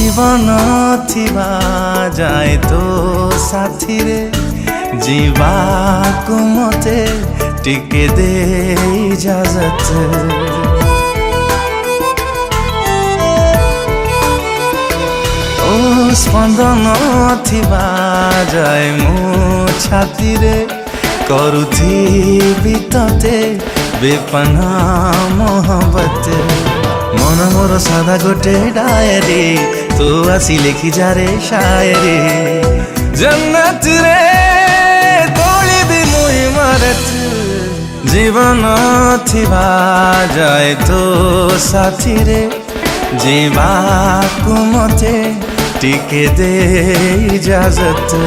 जीवन थिबा जाए तो साथी रे जीवा को मते टिके दे इजाजत ओ स्पंदन थिबा जाए मो छाती रे करुथी तते बेपना मोहब्बत मन मोर सादा गोटे डायरी तू आसी लिखि जा रे शायरी जन्नत रे तोली भी मुई मारत जीवन थिबा जाए तो साथी रे जीवा को मते टिके दे इजाजत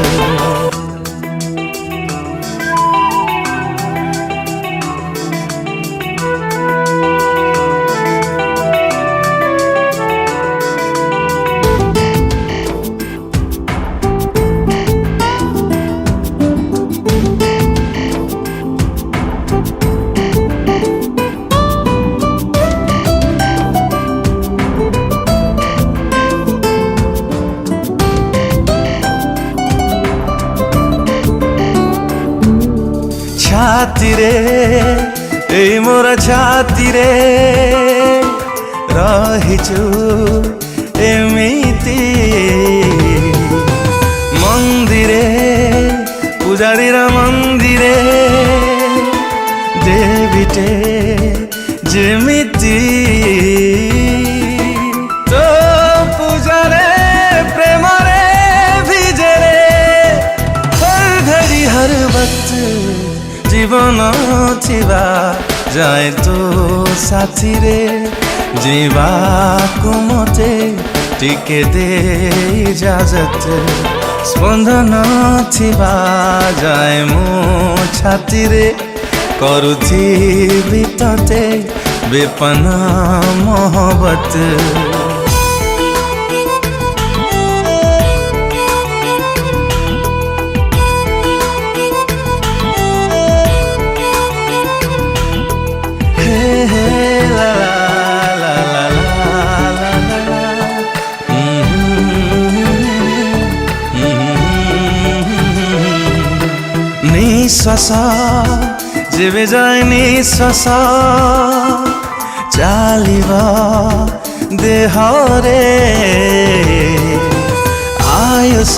छाती रे ए मोर छाती रे रहिछु एमिति मंदिरे पूजारीर मंदिरे देवीटे जेमिति तो पूजारे प्रेम रे भिजे रे हर घड़ी हर वक्त जीवन थिबा जाए तो साथी रे जीवा को मते टिके दे इजाजत स्पंदन थिबा जाए मो छाती रे करुथी तते बेपना मोहब्बत निश्वास जेबे जाए निश्वास चालिबा देहरे आयुष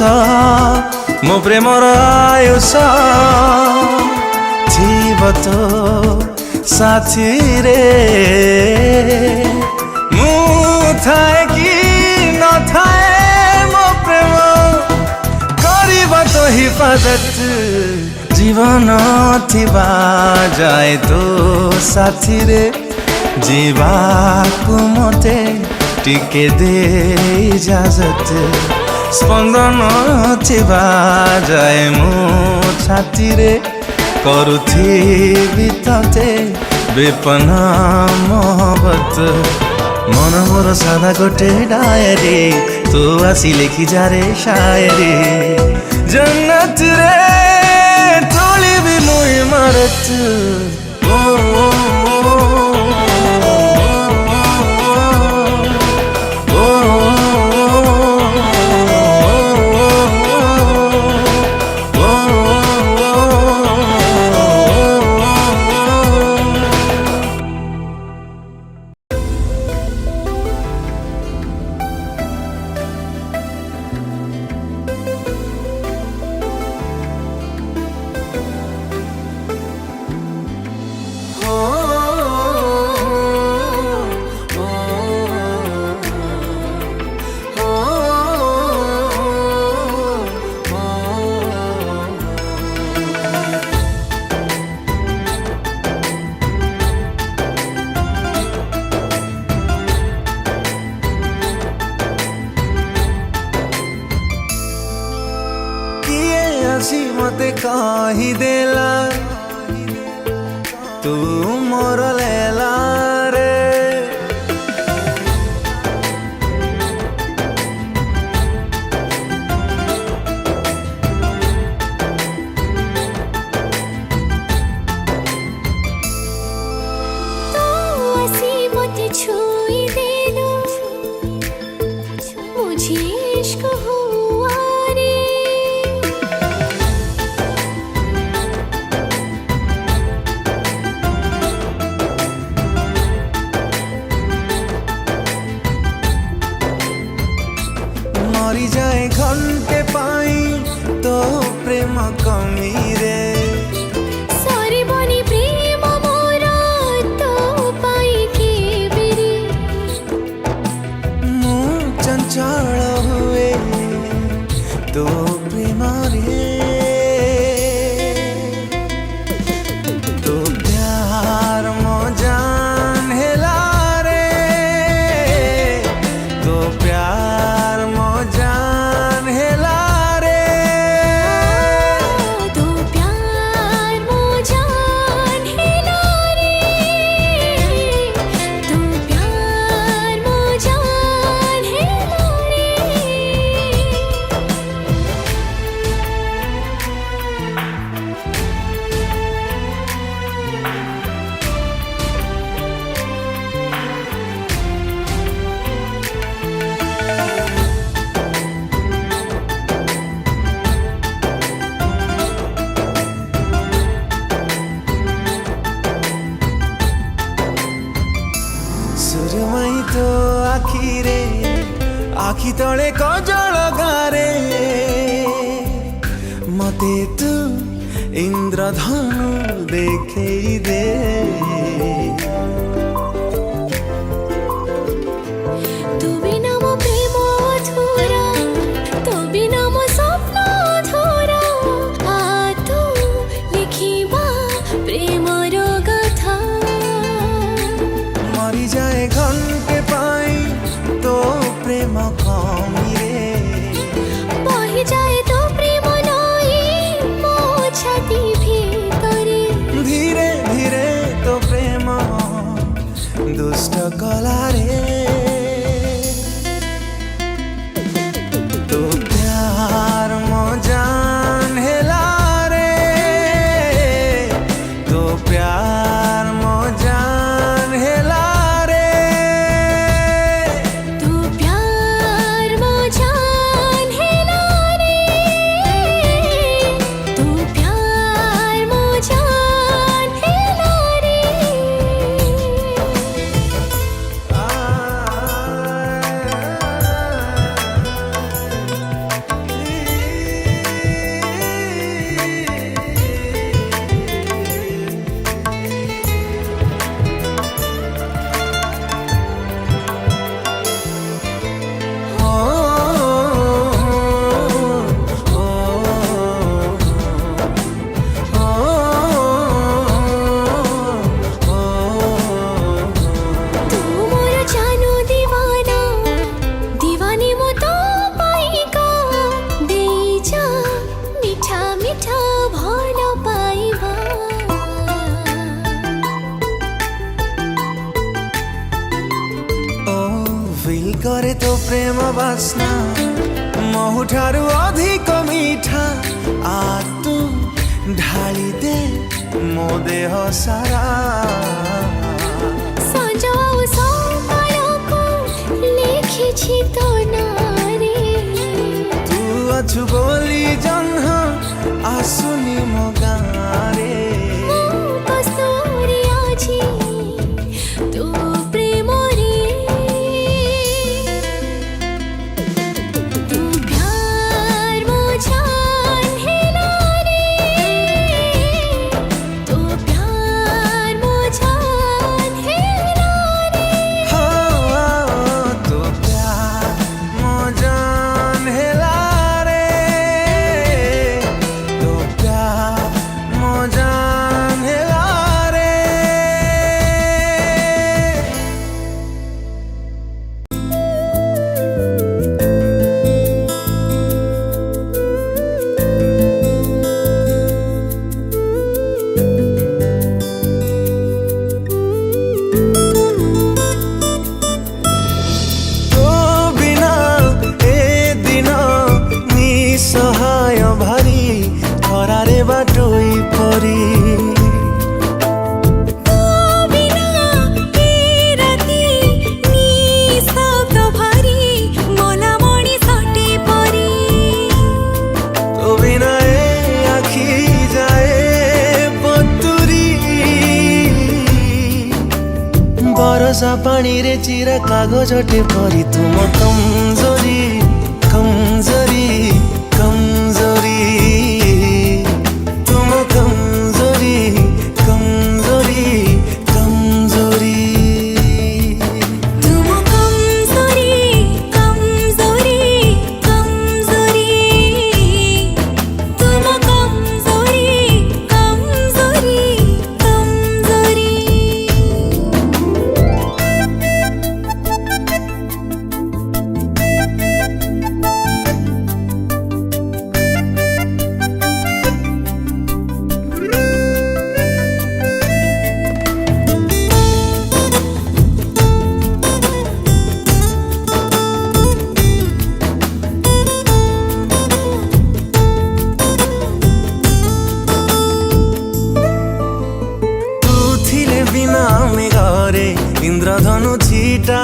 मो प्रेमर आयुष थिब तो साथी रे मु थाए कि न थाए मो प्रेम करिबा तो हिफाजत जीवन थिबा जाए तो साथी रे जीवा को मते टिके दे इजाजत स्पंदन थिबा जाए मो छाती रे करुथी तते बेपना मोहब्बत मन मोर सादा गोटे डायरी तू आसी लिखि जा रे शायरी जन्नत रे तोली भी मुई मारत मते कही देला तू मोर लेला रे छुई देलो मुझे मरी जाए घंटे पाई तो प्रेम कमी रे सारी बनी प्रेम मोरा तो पाई के बेरी मु चंचल हुए तो प्रेम रे तो प्यार मो जान हेला रे तो प्यार मो जान हेला रे तो प्यार मो जान हेला रे तो प्यार मो जान हेला रे सुरमई तो आखिरे आखि तले कजल गारे मते तू इंद्रधनु देखेई दे तू बिना मो प्रेम अधूरा तू बिना मो स्वप्न अधूरा आ तू लिखिबा प्रेमर कथा मरी जाए घंटे पाई तो प्रेम कमी रे बहि जाए तो प्रेम नई मो छाती भीतरे धीरे धीरे तो प्रेम दुष्ट कला रे तो प्यार मो जान हेला रे तो प्यार मो जान हेला रे तू प्यार मो जान हेला रे तू प्यार मो जान हेला रे तू मोर जानो दीवाना दीवानी मो तो पाइका दे जा मीठा मीठा भल पाइबा ओ फील करे तो प्रेम बासना महु ठारू अधिक मीठा आ तू ढाली दे मो देह सारा सज आउ सकाळको लेखिछि तो नारे तू अछु बोली जन्ह आसुनी मो गारे मो कस्तूरी आछि तू प्रेम रे तू प्यार मो जान हेला रे तू प्यार मो जान हेला रे हाँ तो प्यार मो जान हेला रे तो प्यार मो जान हेला रे तो बिना ए दिन निसहाय भारी खरारे बाटोई परी तो बिना ए राती निशब्द भरी मला मणि सटे परी तो बिना ए आखि जाए बतुरी बरसा पानी रे चिरा कागजटे परी तुम कमजोरी ଦୁଇଟା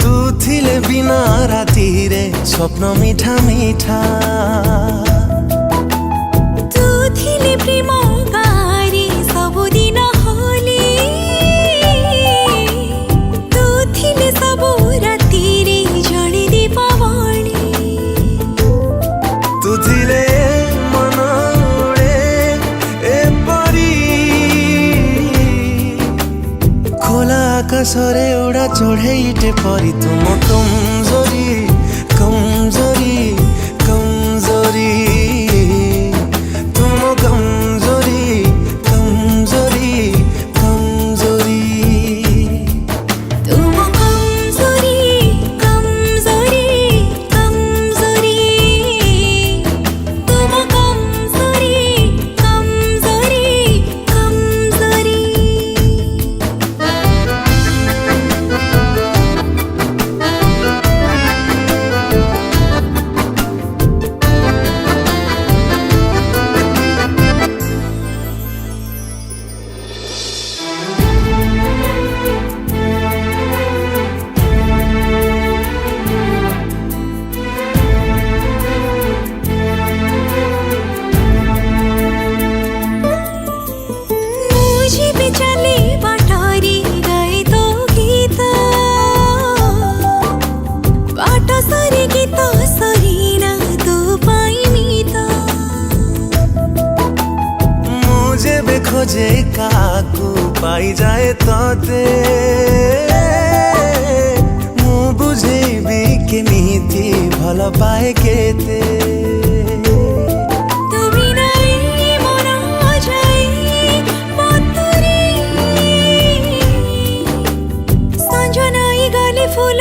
ତୁ ଥିଲେ ବିନା ରାତିରେ ସ୍ୱପ୍ନ ମିଠା ମିଠା ତୁ ଥିଲେ ପ୍ରେମ ଗାଁରେ ସବୁଦିନ ହୋଲି ତୁ ଥିଲେ ସବୁ ରାତିରେ ଜଣେ ଦୀପାବଳି ତୁ ଥିଲେ ମନ ଉଡ଼େ ଏପରି ଖୋଲା ଆକାଶରେ ଉଡ଼ା ଚଢ଼େଇଟେ ପରି ତୁମ କମଜୋରି କମଜୋରି କମଜୋରି ତୁମ କମଜୋରି କମଜୋରି କମଜୋରି ତୁମ କମଜୋରି କମଜୋରି କମଜୋରି ତୁମ କମଜୋରି କମଜୋରି କମଜୋରି मुझे भी चले बाटारी गए तो गीत बाट सरी गीत सरीना तू पाई मीता मुझे बे खोजे काकू पाई जाए तोते मु बुझेबी केमिति भल पाए केते তুমি নাই মন যাই বতুরি সঞ্জ নাই গলে ফুল